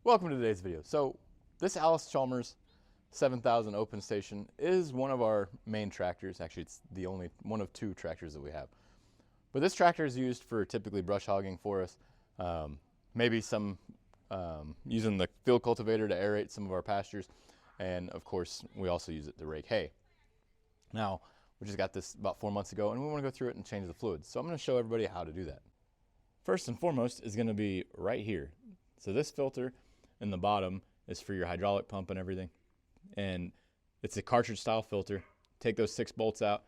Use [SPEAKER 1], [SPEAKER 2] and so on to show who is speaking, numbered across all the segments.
[SPEAKER 1] Welcome to today's video. So this Allis Chalmers 7000 open station is one of our main tractors. Actually, it's the only one of two tractors that we have. But this tractor is used for typically brush hogging for us. Maybe some using the field cultivator to aerate some of our pastures. And of course, we also use it to rake hay. Now, we just got this about 4 months ago and we want to go through it and change the fluids. So I'm going to show everybody how to do that. First and foremost is going to be right here. So this filter in the bottom is for your hydraulic pump and everything. And it's a cartridge style filter. Take those 6 bolts out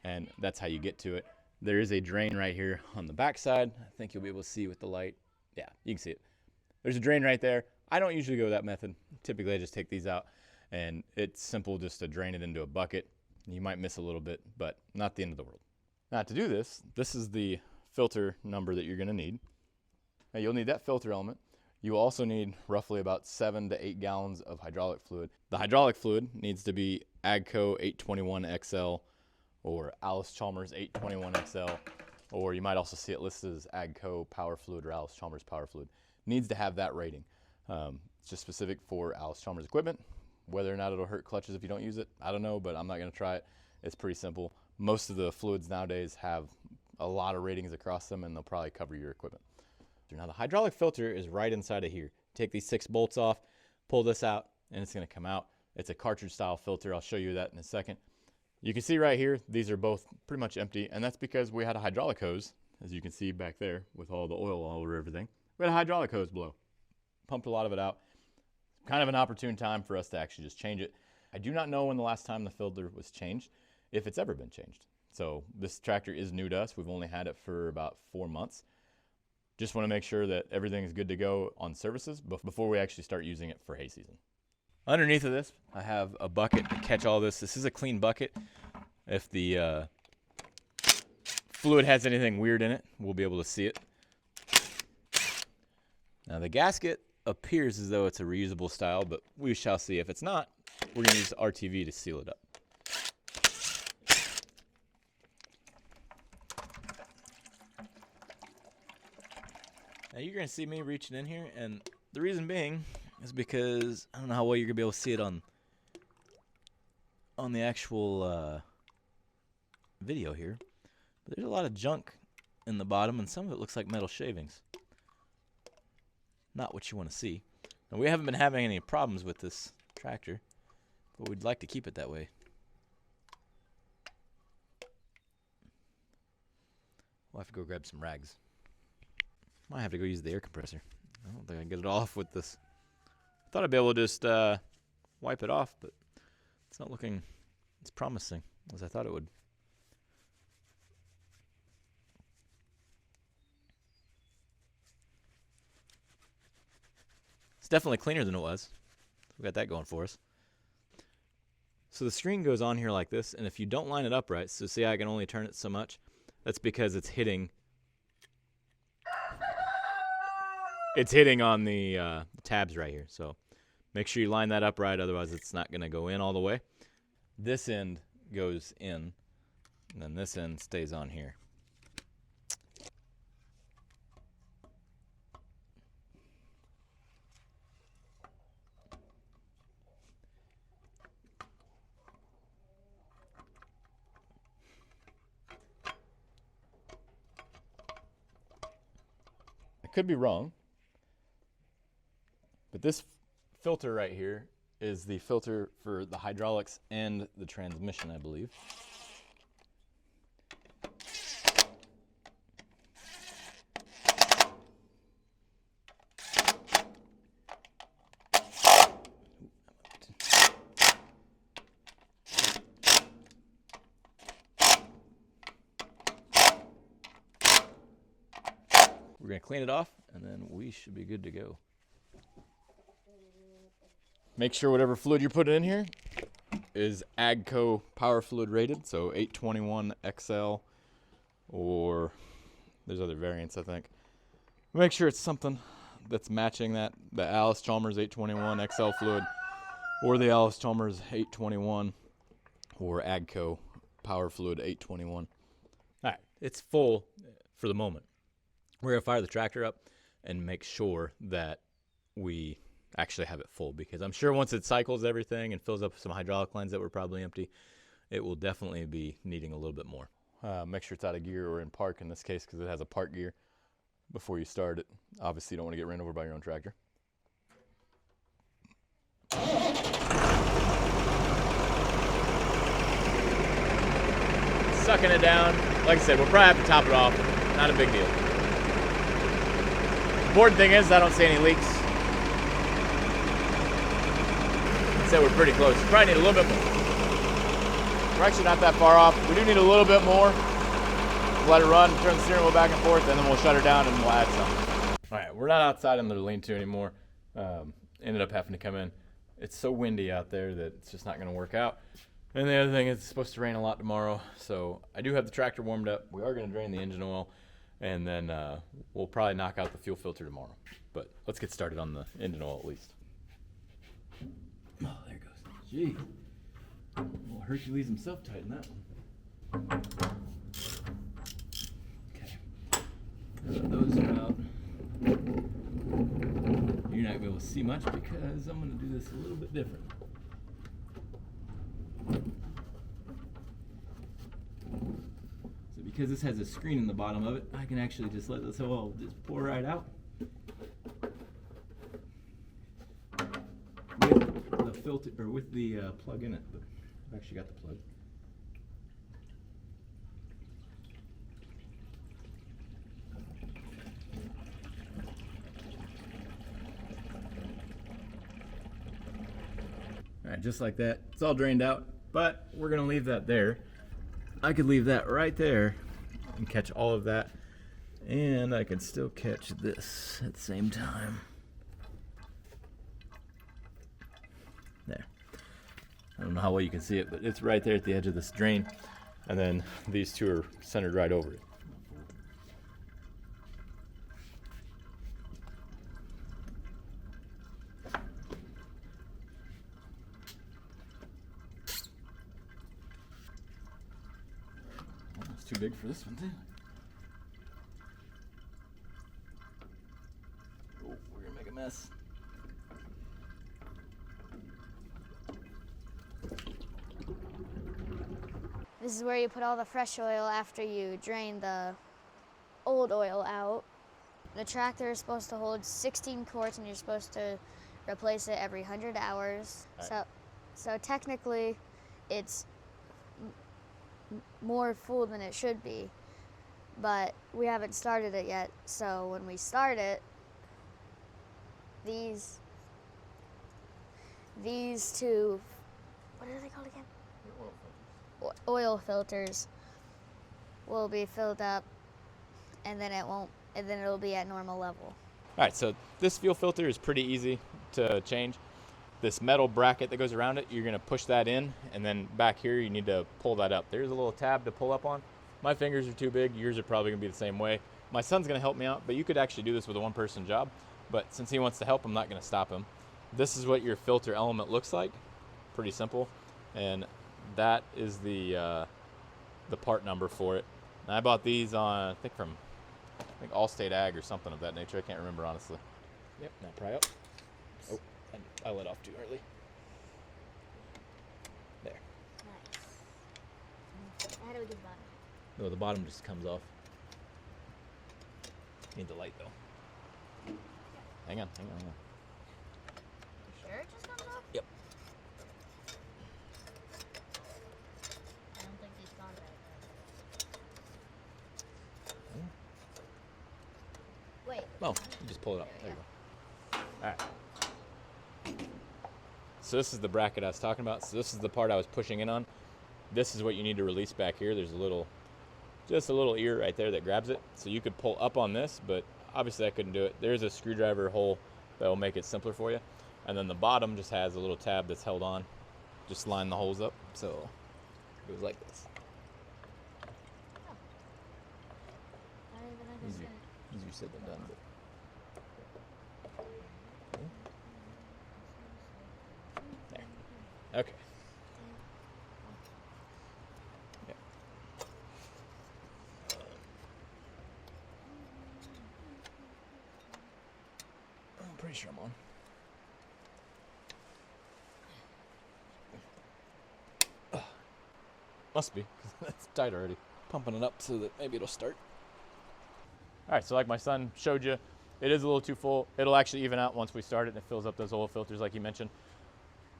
[SPEAKER 1] and that's how you get to it. There is a drain right here on the back side. I think you'll be able to see with the light. Yeah, you can see it. There's a drain right there. I don't usually go that method. Typically I just take these out and it's simple just to drain it into a bucket. You might miss a little bit, but not the end of the world. Now to do this, this is the filter number that you're gonna need. Now you'll need that filter element. You also need roughly about 7 to 8 gallons of hydraulic fluid. The hydraulic fluid needs to be AGCO 821 XL or Allis Chalmers 821 XL, or you might also see it listed as AGCO Power Fluid or Allis Chalmers Power Fluid. Needs to have that rating. It's just specific for Allis Chalmers equipment. Whether or not it'll hurt clutches if you don't use it, I don't know, but I'm not gonna try it. It's pretty simple. Most of the fluids nowadays have a lot of ratings across them and they'll probably cover your equipment. Now the hydraulic filter is right inside of here. Take these 6 bolts off, pull this out, and it's gonna come out. It's a cartridge style filter. I'll show you that in a second. You can see right here, these are both pretty much empty, and that's because we had a hydraulic hose, as you can see back there with all the oil all over everything. We had a hydraulic hose blow. Pumped a lot of it out. Kind of an opportune time for us to actually just change it. I do not know when the last time the filter was changed, if it's ever been changed. So this tractor is new to us. We've only had it for about 4 months. Just want to make sure that everything is good to go on services before we actually start using it for hay season. Underneath of this, I have a bucket to catch all this. This is a clean bucket. If the fluid has anything weird in it, we'll be able to see it. Now the gasket appears as though it's a reusable style, but we shall see. If it's not, we're going to use RTV to seal it up. Now you're going to see me reaching in here, and the reason being is because I don't know how well you're going to be able to see it on the actual video here, but there's a lot of junk in the bottom, and some of it looks like metal shavings. Not what you want to see. Now we haven't been having any problems with this tractor, but we'd like to keep it that way. We'll have to go grab some rags. Might have to go use the air compressor. I don't think I can get it off with this. I thought I'd be able to just wipe it off, but it's not looking as promising as I thought it would. It's definitely cleaner than it was. We got that going for us. So the screen goes on here like this, and if you don't line it up right, so see I can only turn it so much, that's because it's hitting on the tabs right here. So make sure you line that up right, otherwise it's not going to go in all the way. This end goes in, and then this end stays on here. I could be wrong, but this filter right here is the filter for the hydraulics and the transmission, I believe. We're going to clean it off, and then we should be good to go. Make sure whatever fluid you're putting in here is AGCO Power Fluid rated, so 821 XL, or there's other variants, I think. Make sure it's something that's matching that, the Allis Chalmers 821 XL fluid, or the Allis Chalmers 821, or AGCO Power Fluid 821. All right, it's full for the moment. We're going to fire the tractor up and make sure that we actually have it full, because I'm sure once it cycles everything and fills up some hydraulic lines that were probably empty, it will definitely be needing a little bit more. Make sure it's out of gear or in park in this case, because it has a park gear before you start it. Obviously you don't want to get ran over by your own tractor. Sucking it down. Like I said, we'll probably have to top it off. Not a big deal. The important thing is I don't see any leaks. So we're pretty close. Probably need a little bit more. We're actually not that far off. We do need a little bit more. Let it run, turn the steering wheel back and forth, and then we'll shut her down and we'll add some. All right, we're not outside in the lean-to anymore. Ended up having to come in. It's so windy out there that it's just not going to work out. And the other thing is it's supposed to rain a lot tomorrow, so I do have the tractor warmed up. We are going to drain the engine oil, and then we'll probably knock out the fuel filter tomorrow. But let's get started on the engine oil at least. Oh, there it goes. Gee. Well, Hercules himself tightened that one. Okay. Those are out. You're not going to be able to see much because I'm going to do this a little bit different. So because this has a screen in the bottom of it, I can actually just let this oil just pour right out with the filter, or with the plug in it. But I've actually got the plug. All right, just like that. It's all drained out, but we're gonna leave that there. I could leave that right there and catch all of that, and I could still catch this at the same time. There. I don't know how well you can see it, but it's right there at the edge of this drain, and then these two are centered right over it. Too big for this one too. Oh, we're gonna make a mess.
[SPEAKER 2] This is where you put all the fresh oil after you drain the old oil out. The tractor is supposed to hold 16 quarts and you're supposed to replace it every 100 hours. Right. So technically it's more full than it should be, but we haven't started it yet. So when we start it, these two, what are they called again? Oil filters will be filled up, and then it'll be at normal level.
[SPEAKER 1] All right, so this fuel filter is pretty easy to change. This metal bracket that goes around it, you're gonna push that in, and then back here you need to pull that up. There's a little tab to pull up on. My fingers are too big, yours are probably gonna be the same way. My son's gonna help me out, but you could actually do this with a one-person job. But since he wants to help, I'm not gonna stop him. This is what your filter element looks like. Pretty simple. And that is the part number for it. And I bought these on, I think Allstate Ag or something of that nature. I can't remember honestly. Yep, now pry up. Oh. I let off too early. There.
[SPEAKER 2] Nice. How do we do the bottom?
[SPEAKER 1] No, the bottom just comes off. Need the light though. Hang on.
[SPEAKER 2] You sure it just comes off?
[SPEAKER 1] Yep.
[SPEAKER 2] I don't think he's thought about it. Wait.
[SPEAKER 1] Oh, you just pull it up. There you go. All right. So this is the bracket I was talking about. So this is the part I was pushing in on. This is what you need to release back here. There's just a little ear right there that grabs it. So you could pull up on this, but obviously I couldn't do it. There's a screwdriver hole that will make it simpler for you. And then the bottom just has a little tab that's held on. Just line the holes up. So it goes like this.
[SPEAKER 2] Oh. I didn't even understand.
[SPEAKER 1] Easier said than done. But okay. Yeah. I'm pretty sure I'm on. Must be, because it's tight already. Pumping it up so that maybe it'll start. All right, so like my son showed you, it is a little too full. It'll actually even out once we start it and it fills up those oil filters like you mentioned.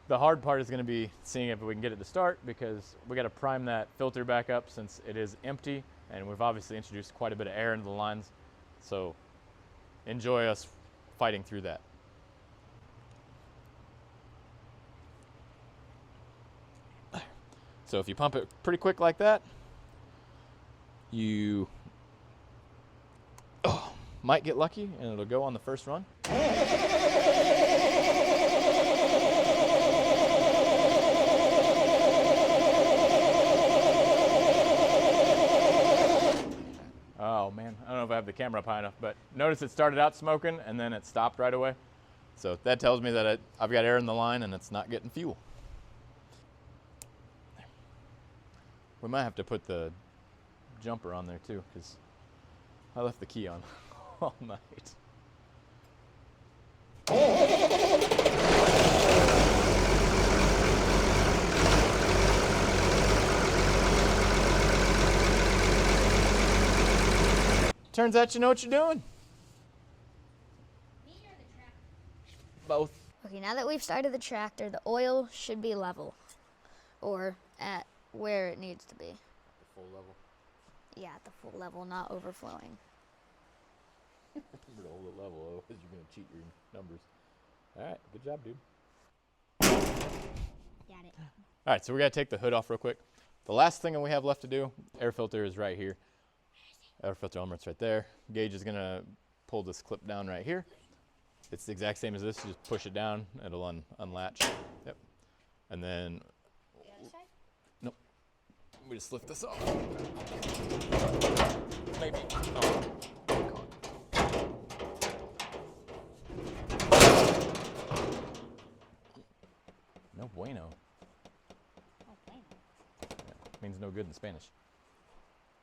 [SPEAKER 1] The hard part is going to be seeing if we can get it to start, because we got to prime that filter back up since it is empty, and we've obviously introduced quite a bit of air into the lines. So enjoy us fighting through that. So if you pump it pretty quick like that, you might get lucky and it'll go on the first run. Oh man, I don't know if I have the camera up high enough, but notice it started out smoking and then it stopped right away. So that tells me that I've got air in the line and it's not getting fuel. We might have to put the jumper on there too, because I left the key on all night. Turns out you know what you're doing.
[SPEAKER 2] Me or the tractor?
[SPEAKER 1] Both.
[SPEAKER 2] Okay, now that we've started the tractor, the oil should be level, or at where it needs to be.
[SPEAKER 1] The full level.
[SPEAKER 2] Yeah, at the full level, not overflowing.
[SPEAKER 1] Hold it level, because you're going to cheat your numbers. All right, good job, dude.
[SPEAKER 2] Got it.
[SPEAKER 1] All right, so we got to take the hood off real quick. The last thing that we have left to do, air filter is right here. Air filter element's right there. Gauge is going to pull this clip down right here. It's the exact same as this. You just push it down, it'll unlatch. Yep. And then
[SPEAKER 2] The other side?
[SPEAKER 1] nope. We just lift this off. Maybe. Oh. No bueno.
[SPEAKER 2] Oh, fine.
[SPEAKER 1] Means no good in Spanish.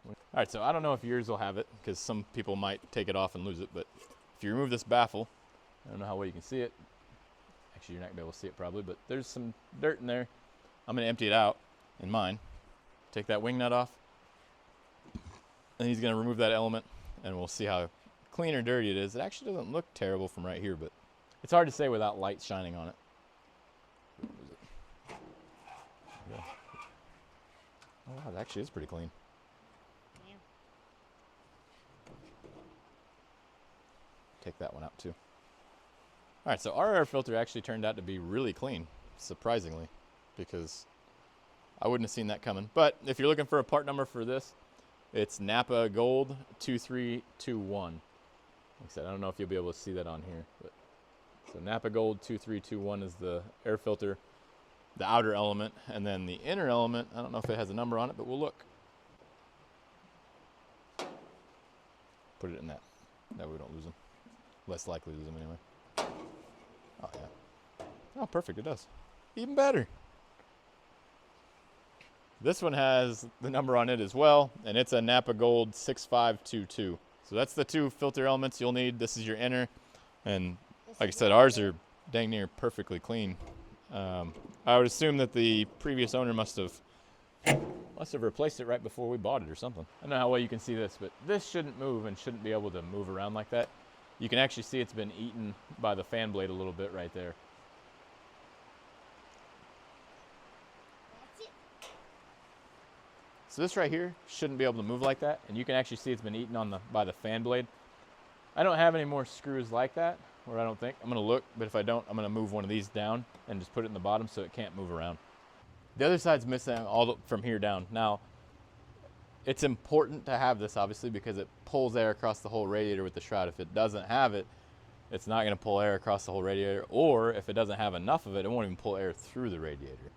[SPEAKER 1] All right, so I don't know if yours will have it, because some people might take it off and lose it, but if you remove this baffle, I don't know how well you can see it. Actually, you're not going to be able to see it probably, but there's some dirt in there. I'm going to empty it out in mine. Take that wing nut off. And he's going to remove that element, and we'll see how clean or dirty it is. It actually doesn't look terrible from right here, but it's hard to say without light shining on it. Yeah. Oh, wow, it actually is pretty clean.
[SPEAKER 2] Yeah.
[SPEAKER 1] Take that one out too. All right, so our air filter actually turned out to be really clean, surprisingly, because I wouldn't have seen that coming. But if you're looking for a part number for this, it's Napa Gold 2321. Like I said, I don't know if you'll be able to see that on here, but so Napa Gold 2321 is the air filter, the outer element, and then the inner element, I don't know if it has a number on it, but we'll look. Put it in that. That way we don't lose them. Less likely to lose them anyway. Oh, yeah. Oh, perfect, it does. Even better. This one has the number on it as well, and it's a Napa Gold 6522. So that's the two filter elements you'll need. This is your inner, and like I said, ours are dang near perfectly clean. I would assume that the previous owner must have replaced it right before we bought it or something. I don't know how well you can see this, but this shouldn't move and shouldn't be able to move around like that. You can actually see it's been eaten by the fan blade a little bit right there.
[SPEAKER 2] That's it.
[SPEAKER 1] So this right here shouldn't be able to move like that, and you can actually see it's been eaten by the fan blade. I don't have any more screws like that, or I don't think. I'm going to look, but if I don't, I'm going to move one of these down and just put it in the bottom so it can't move around. The other side's missing from here down. Now, it's important to have this, obviously, because it pulls air across the whole radiator with the shroud. If it doesn't have it, it's not going to pull air across the whole radiator, or if it doesn't have enough of it, it won't even pull air through the radiator.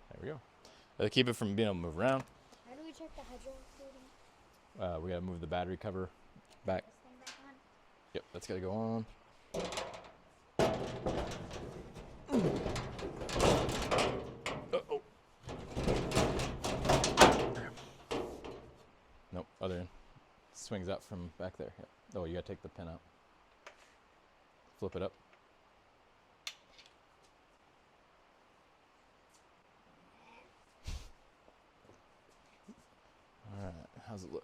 [SPEAKER 1] There we go. That'll keep it from being able to move around.
[SPEAKER 2] How do we check the hydraulic fluid?
[SPEAKER 1] We got to move the battery cover back.
[SPEAKER 2] This thing back on?
[SPEAKER 1] Yep, that's got to go on. Uh-oh. Nope, other end. swings out from back there. Yep. Oh, you gotta take the pin out. Flip it up. All right, how's it look?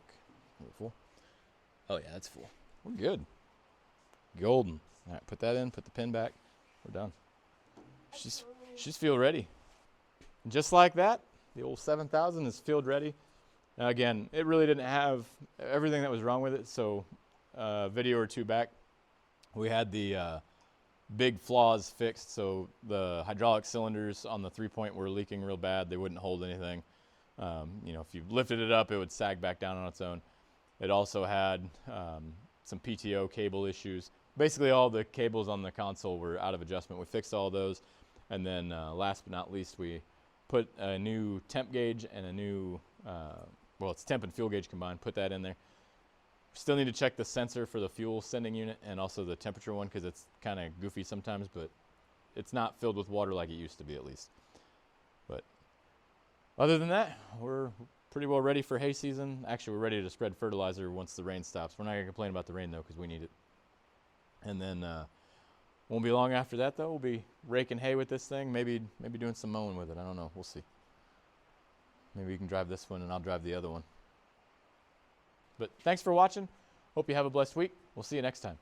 [SPEAKER 1] Is it full? Oh yeah, it's full. We're good. Golden. All right, put that in, put the pin back. We're done. She's field ready. And just like that, the old 7000 is field ready. Now again, it really didn't have everything that was wrong with it, so a video or two back, we had the big flaws fixed, so the hydraulic cylinders on the 3-point were leaking real bad. They wouldn't hold anything. You know, if you lifted it up, it would sag back down on its own. It also had some PTO cable issues. Basically, all the cables on the console were out of adjustment. We fixed all those, and then last but not least, we put a new temp gauge and a new, well, it's temp and fuel gauge combined, put that in there. Still need to check the sensor for the fuel sending unit and also the temperature one, because it's kind of goofy sometimes, but it's not filled with water like it used to be, at least. But other than that, we're pretty well ready for hay season. Actually, we're ready to spread fertilizer once the rain stops. We're not going to complain about the rain, though, because we need it. And then won't be long after that, though. We'll be raking hay with this thing, maybe doing some mowing with it. I don't know. We'll see. Maybe you can drive this one and I'll drive the other one. But thanks for watching. Hope you have a blessed week. We'll see you next time.